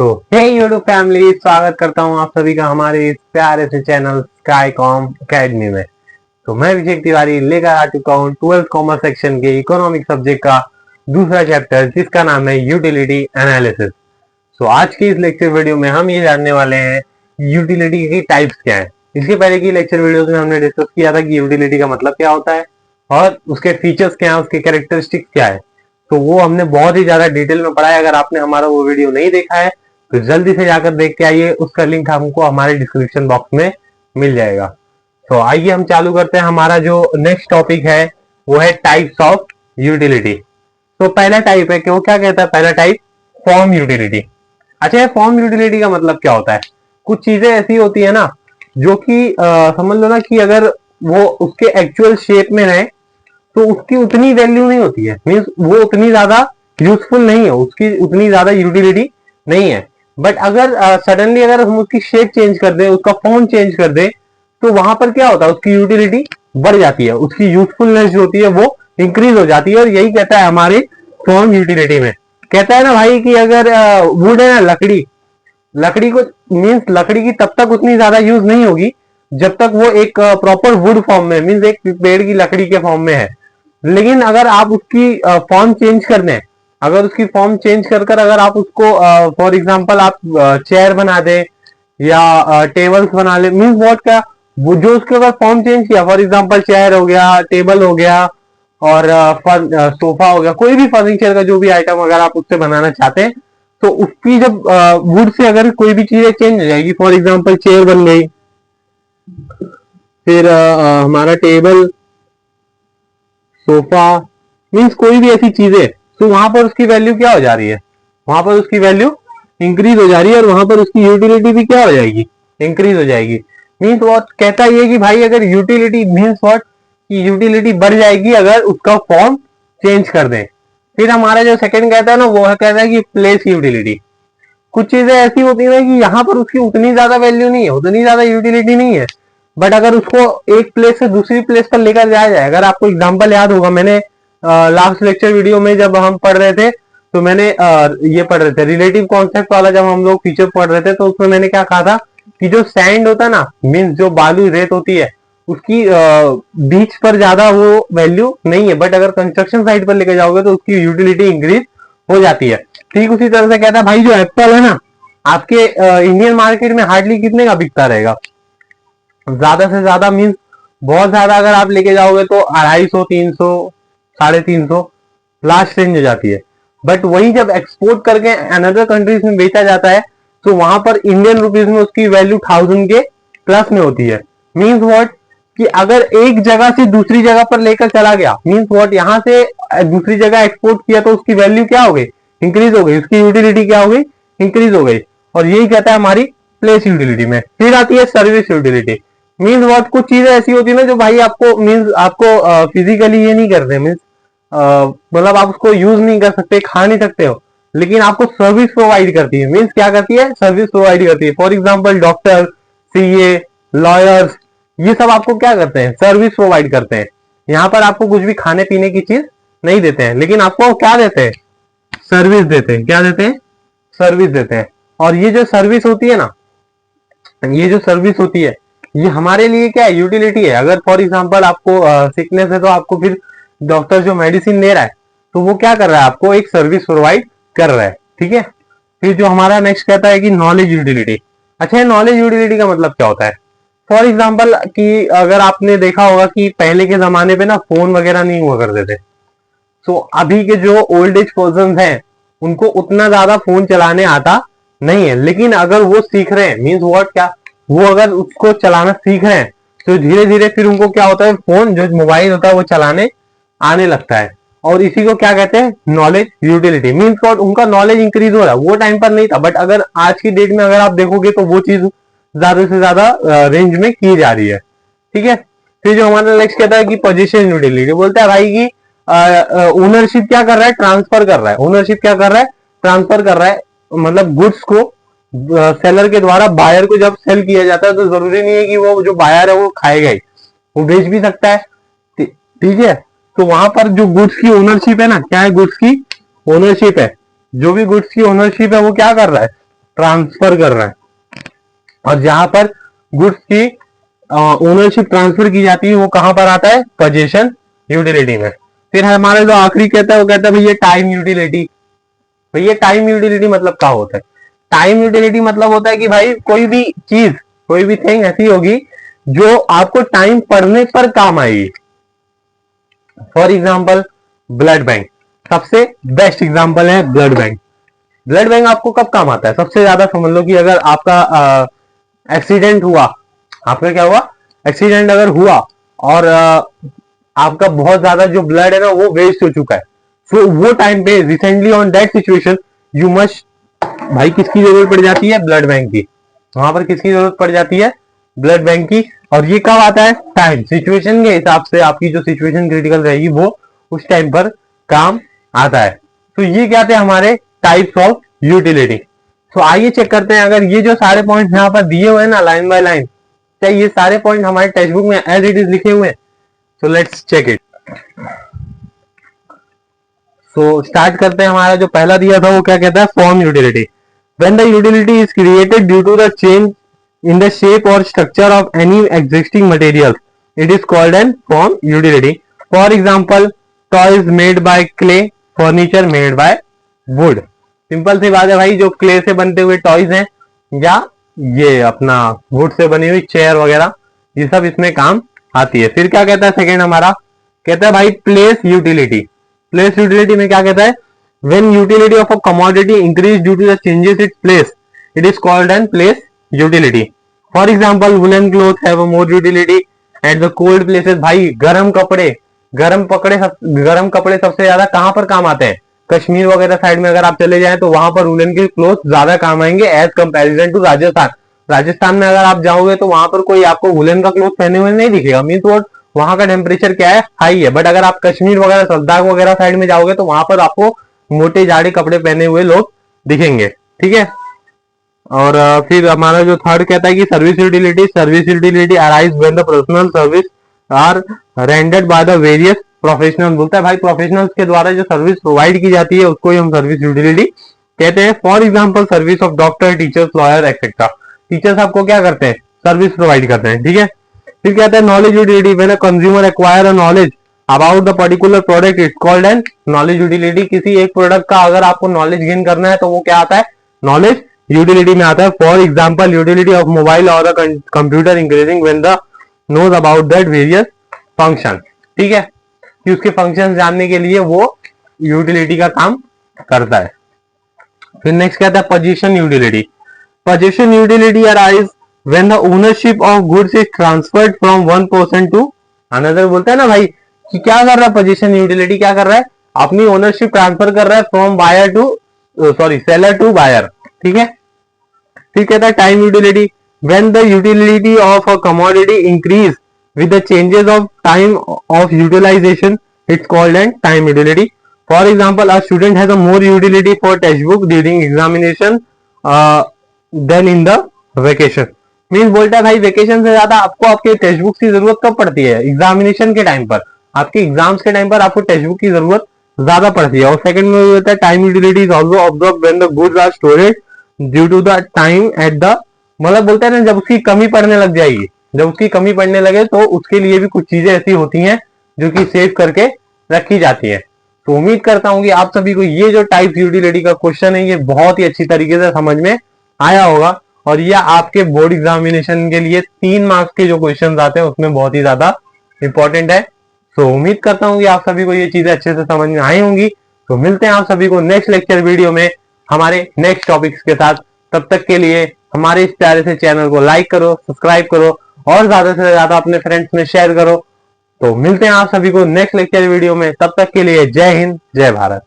तो हे YouTube family, स्वागत करता हूं आप सभी का हमारे इस प्यारे से चैनल स्काईकॉम एकेडमी में। तो मैं अभिषेक तिवारी लेकर आ चुका हूं 12th कॉमर्स सेक्शन के इकोनॉमिक सब्जेक्ट का दूसरा चैप्टर, जिसका नाम है यूटिलिटी एनालिसिस। तो आज की इस लेक्चर वीडियो में हम ये जानने वाले हैं यूटिलिटी की टाइप्स क्या है। इसके पहले की लेक्चर वीडियोस में हमने डिस्कस किया था कि यूटिलिटी का मतलब क्या होता है और उसके फीचर्स क्या है, उसके कैरेक्टरिस्टिक्स क्या है। तो वो हमने बहुत ही ज्यादा डिटेल में पढ़ा है। अगर आपने हमारा वो वीडियो नहीं देखा है तो जल्दी से जाकर देख के आइए, उसका लिंक हमको हमारे डिस्क्रिप्शन बॉक्स में मिल जाएगा। तो आइए हम चालू करते हैं। हमारा जो नेक्स्ट टॉपिक है वो है टाइप्स ऑफ यूटिलिटी। तो पहला टाइप है कि वो क्या कहता है, पहला टाइप फॉर्म यूटिलिटी। अच्छा, फॉर्म यूटिलिटी का मतलब क्या होता है? कुछ चीजें ऐसी होती है ना जो कि समझ लो ना कि अगर वो उसके एक्चुअल शेप में रहे तो उसकी उतनी वैल्यू नहीं होती है, मीन्स वो उतनी ज्यादा यूजफुल नहीं है, उसकी उतनी ज्यादा यूटिलिटी नहीं है। बट अगर सडनली अगर हम उसकी शेप चेंज कर दें, उसका फॉर्म चेंज कर दें, तो वहां पर क्या होता है, उसकी यूटिलिटी बढ़ जाती है, उसकी यूजफुलनेस जो होती है वो इंक्रीज हो जाती है। और यही कहता है हमारे फॉर्म यूटिलिटी में। कहता है ना भाई कि अगर वुड है ना, लकड़ी को मीन्स लकड़ी की तब तक उतनी ज्यादा यूज नहीं होगी जब तक वो एक प्रॉपर वुड फॉर्म में, मीन्स एक पेड़ की लकड़ी के फॉर्म में है। लेकिन अगर आप उसकी फॉर्म चेंज कर दें, अगर उसकी फॉर्म चेंज कर अगर आप उसको फॉर एग्जांपल आप चेयर बना दे या टेबल्स बना ले, मीन्स व्हाट क्या, वो जो उसके अगर फॉर्म चेंज किया, फॉर एग्जांपल चेयर हो गया, टेबल हो गया और सोफा हो गया, कोई भी फर्नीचर का जो भी आइटम अगर आप उससे बनाना चाहते हैं, तो उसकी जब वुड से अगर कोई भी चीजें चेंज हो जाएगी, फॉर एग्जांपल चेयर बन गई, फिर हमारा टेबल, सोफा, मीन्स कोई भी ऐसी चीजें, तो वहां पर उसकी वैल्यू क्या हो जा रही है, वहां पर उसकी वैल्यू इंक्रीज हो जा रही है और वहां पर उसकी यूटिलिटी भी क्या हो जाएगी, इंक्रीज हो जाएगी। मीन्स व्हाट कहता है कि भाई अगर यूटिलिटी, मीन्स व्हाट की यूटिलिटी बढ़ जाएगी अगर उसका फॉर्म चेंज कर दें। फिर हमारा जो सेकंड कहता है ना, वो कहता है कि प्लेस यूटिलिटी। कुछ चीजें ऐसी होती है कि यहाँ पर उसकी उतनी ज्यादा वैल्यू नहीं है, उतनी ज्यादा यूटिलिटी नहीं है, बट अगर उसको एक प्लेस से दूसरी प्लेस पर लेकर जाया जाए, अगर आपको एग्जांपल याद होगा, मैंने लास्ट लेक्चर वीडियो में जब हम पढ़ रहे थे तो मैंने ये पढ़ रहे थे रिलेटिव कॉन्सेप्ट वाला, जब हम लोग फीचर पढ़ रहे थे तो उसमें मैंने क्या कहा था कि जो सैंड होता है ना, मीन्स जो बालू रेत होती है, उसकी बीच पर ज्यादा वो वैल्यू नहीं है, बट अगर कंस्ट्रक्शन साइट पर लेकर जाओगे तो उसकी यूटिलिटी इंक्रीज हो जाती है। ठीक उसी तरह से कहता है भाई जो एप्पल है ना, आपके इंडियन मार्केट में हार्डली कितने का बिकता रहेगा, ज्यादा से ज्यादा मीन्स बहुत ज्यादा अगर आप लेके जाओगे तो 250, 300, 350 लास्ट रेंज हो जाती है। बट वही जब एक्सपोर्ट करके अनदर कंट्रीज में बेचा जाता है तो वहां पर इंडियन रुपीज में उसकी वैल्यू 1000 के प्लस में होती है। मीन्स व्हाट कि अगर एक जगह से दूसरी जगह पर लेकर चला गया, मीन्स व्हाट यहां से दूसरी जगह एक्सपोर्ट किया तो उसकी वैल्यू क्या हो गई, इंक्रीज हो गई, उसकी यूटिलिटी क्या हो गई, इंक्रीज हो गई। और यही कहता है हमारी प्लेस यूटिलिटी में। फिर आती है सर्विस यूटिलिटी। मीन्स व्हाट कुछ चीजें ऐसी होती है ना जो भाई आपको मीन्स आपको फिजिकली ये नहीं करते, मीन्स मतलब आप उसको यूज नहीं कर सकते, खा नहीं सकते हो, लेकिन आपको सर्विस प्रोवाइड करती है। मीन्स क्या करती है, सर्विस प्रोवाइड करती है। For example doctor, CA, lawyers, ये सब आपको क्या करते हैं, सर्विस प्रोवाइड करते हैं। यहाँ पर आपको कुछ भी खाने पीने की चीज नहीं देते हैं, लेकिन आपको क्या देते हैं, सर्विस देते हैं। क्या देते हैं, सर्विस देते हैं। और ये जो सर्विस होती है ना, ये जो सर्विस होती है ये हमारे लिए क्या है, यूटिलिटी है। अगर फॉर एग्जांपल आपको सिकनेस है तो आपको फिर डॉक्टर जो मेडिसिन दे रहा है तो वो क्या कर रहा है, आपको एक सर्विस प्रोवाइड कर रहा है। ठीक है। फिर जो हमारा नेक्स्ट कहता है कि नॉलेज यूटिलिटी। अच्छा, नॉलेज यूटिलिटी का मतलब क्या होता है? फॉर एग्जाम्पल कि अगर आपने देखा होगा कि पहले के जमाने पे ना फोन वगैरह नहीं हुआ करते थे, तो अभी के जो ओल्ड एज पर्सन हैं उनको उतना ज्यादा फोन चलाने आता नहीं है, लेकिन अगर वो सीख रहे हैं, मीन्स व्हाट क्या, वो अगर उसको चलाना सीख रहे हैं तो धीरे धीरे फिर उनको क्या होता है, फोन जो मोबाइल होता है वो चलाने आने लगता है। और इसी को क्या कहते हैं, नॉलेज यूटिलिटी। मीन्स व्हाट उनका नॉलेज इंक्रीज हो रहा है, वो टाइम पर नहीं था, बट अगर आज की डेट में अगर आप देखोगे तो वो चीज ज्यादा से ज्यादा रेंज में की जा रही है। ठीक है। फिर जो हमारा नेक्स्ट कहता है कि पोजीशन यूटिलिटी। बोलता है भाई की ओनरशिप क्या कर रहा है, ट्रांसफर कर रहा है। ओनरशिप क्या कर रहा है, ट्रांसफर कर रहा है। मतलब गुड्स को सेलर के द्वारा बायर को जब सेल किया जाता है तो जरूरी नहीं है कि वो जो बायर है वो खाएगा ही, वो बेच भी सकता है। ठीक है। तो वहां पर जो गुड्स की ओनरशिप है ना, क्या है, गुड्स की ओनरशिप है। जो भी गुड्स की ओनरशिप है वो क्या कर रहा है, ट्रांसफर कर रहा है, और जहां पर गुड्स की ओनरशिप ट्रांसफर की जाती है वो कहां पर आता है, पोजीशन यूटिलिटी में। फिर हमारा जो आखिरी कहता है वो कहता है भैया टाइम यूटिलिटी। भैया टाइम यूटिलिटी मतलब क्या होता है? टाइम यूटिलिटी मतलब होता है कि भाई कोई भी चीज, कोई भी थिंग ऐसी होगी जो आपको टाइम पड़ने पर काम आएगी। फॉर एग्जाम्पल ब्लड बैंक, सबसे बेस्ट एग्जाम्पल है ब्लड बैंक। ब्लड बैंक आपको कब काम आता है? सबसे ज्यादा समझ लो कि अगर आपका एक्सीडेंट हुआ, आपका क्या हुआ, एक्सीडेंट अगर हुआ और आपका बहुत ज्यादा जो ब्लड है ना वो वेस्ट हो चुका है, तो वो टाइम पे recently on that situation you must, भाई किसकी जरूरत पड़ जाती है, ब्लड बैंक की। वहां पर किसकी जरूरत पड़ जाती है, ब्लड बैंक की। और ये कब आता है, टाइम, सिचुएशन के हिसाब से आपकी जो सिचुएशन क्रिटिकल रहेगी वो उस टाइम पर काम आता है। तो ये क्या थे हमारे टाइप्स ऑफ यूटिलिटी। तो आइए चेक करते हैं, अगर ये जो सारे पॉइंट यहाँ पर दिए हुए हैं ना लाइन बाय लाइन, क्या ये सारे पॉइंट हमारे टेक्स्ट बुक में एज इट इज लिखे हुए हैं? So let's check it. So start करते हैं। हमारा जो पहला दिया था वो क्या कहता है, form utility. When the utility is created due to the change in the shape or structure of any existing material, it is called an form utility. For example, toys made by clay, furniture made by wood. Simple सी बात है भाई, जो clay से बनते हुए toys हैं या ये अपना वुड से बनी हुई चेयर वगैरह, ये सब इसमें काम आती है। फिर क्या कहता है सेकेंड हमारा, कहता है भाई प्लेस यूटिलिटी। प्लेस यूटिलिटी में क्या कहता है, when utility of a commodity increase due to the changes its place, it is called an place utility. For example, woolen clothes have a more utility at the cold places. भाई गर्म कपड़े सबसे ज्यादा कहां पर काम आते हैं, कश्मीर वगैरह साइड में अगर आप चले जाएं तो वहां पर वुलन के क्लोथ ज्यादा काम आएंगे as comparison to Rajasthan. Rajasthan में अगर आप जाओगे तो वहां पर कोई आपको वुलन का क्लोथ पहने हुए नहीं दिखेगा, मीन्स वो वहां का टेम्परेचर क्या है, हाई है। बट अगर आप कश्मीर वगैरह लद्दाख वगैरह साइड में जाओगे तो वहां पर आपको मोटे जाड़े कपड़े पहने हुए लोग दिखेंगे, ठीक है। और फिर हमारा जो थर्ड कहता है कि service utility arise when the personal service are rendered by the various professional. बोलता है भाई प्रोफेशनल्स के द्वारा जो सर्विस प्रोवाइड की जाती है उसको ही हम सर्विस यूटिलिटी कहते हैं। For example service of doctor, teachers, lawyer etcetera. Teachers आपको क्या करते हैं, सर्विस प्रोवाइड करते हैं, ठीक है। फिर कहता है knowledge utility, when a consumer acquire a knowledge about the particular product, it's called N knowledge utility. किसी एक प्रोडक्ट का अगर आपको नॉलेज गेन करना है तो वो क्या आता है, नॉलेज यूटिलिटी में आता है। For example utility of mobile और computer increasing when the knows about that various function, ठीक है, कि उसके फंक्शन जानने के लिए वो यूटिलिटी का काम करता है। फिर नेक्स्ट कहता है position utility. Position utility arise when the ownership of goods is transferred from one person to another. बोलता है ना भाई कि क्या कर रहा है पोजीशन यूटिलिटी, क्या कर रहा है, अपनी ओनरशिप ट्रांसफर कर रहा है from buyer to seller to buyer, ठीक है। फिर कहता है time utility, when the utility of a commodity increase with the changes of time of utilisation, it's called an time utility. For example a student has a more utility for text book during examination then in the vacation. Means बोलता है भाई vacation से ज्यादा आपको आपके text book की जरूरत कब पड़ती है, एग्जामिनेशन के टाइम पर, आपके एग्जाम्स के टाइम पर आपको टेक्स्ट बुक की जरूरत ज्यादा पड़ती है। और सेकंड में होता है time utility is also observe when the goods are stored due to the time at the, मतलब बोलते हैं ना जब उसकी कमी पड़ने लग जाएगी, जब उसकी कमी पड़ने लगे तो उसके लिए भी कुछ चीजें ऐसी होती हैं जो कि सेव करके रखी जाती है। तो उम्मीद करता हूं कि आप सभी को ये जो टाइप यूटिलिटी का क्वेश्चन है ये बहुत ही अच्छी तरीके से समझ में आया होगा, और ये आपके बोर्ड एग्जामिनेशन के लिए 3 मार्क्स के जो क्वेश्चन आते हैं उसमें बहुत ही ज्यादा इंपॉर्टेंट है। तो उम्मीद करता हूं कि आप सभी को ये चीजें अच्छे से समझ में आई होंगी। तो मिलते हैं आप सभी को नेक्स्ट लेक्चर वीडियो में हमारे नेक्स्ट टॉपिक्स के साथ। तब तक के लिए हमारे इस प्यारे से चैनल को लाइक करो, सब्सक्राइब करो और ज्यादा से ज्यादा अपने फ्रेंड्स में शेयर करो। तो मिलते हैं आप सभी को नेक्स्ट लेक्चर वीडियो में, तब तक के लिए जय हिंद, जय भारत।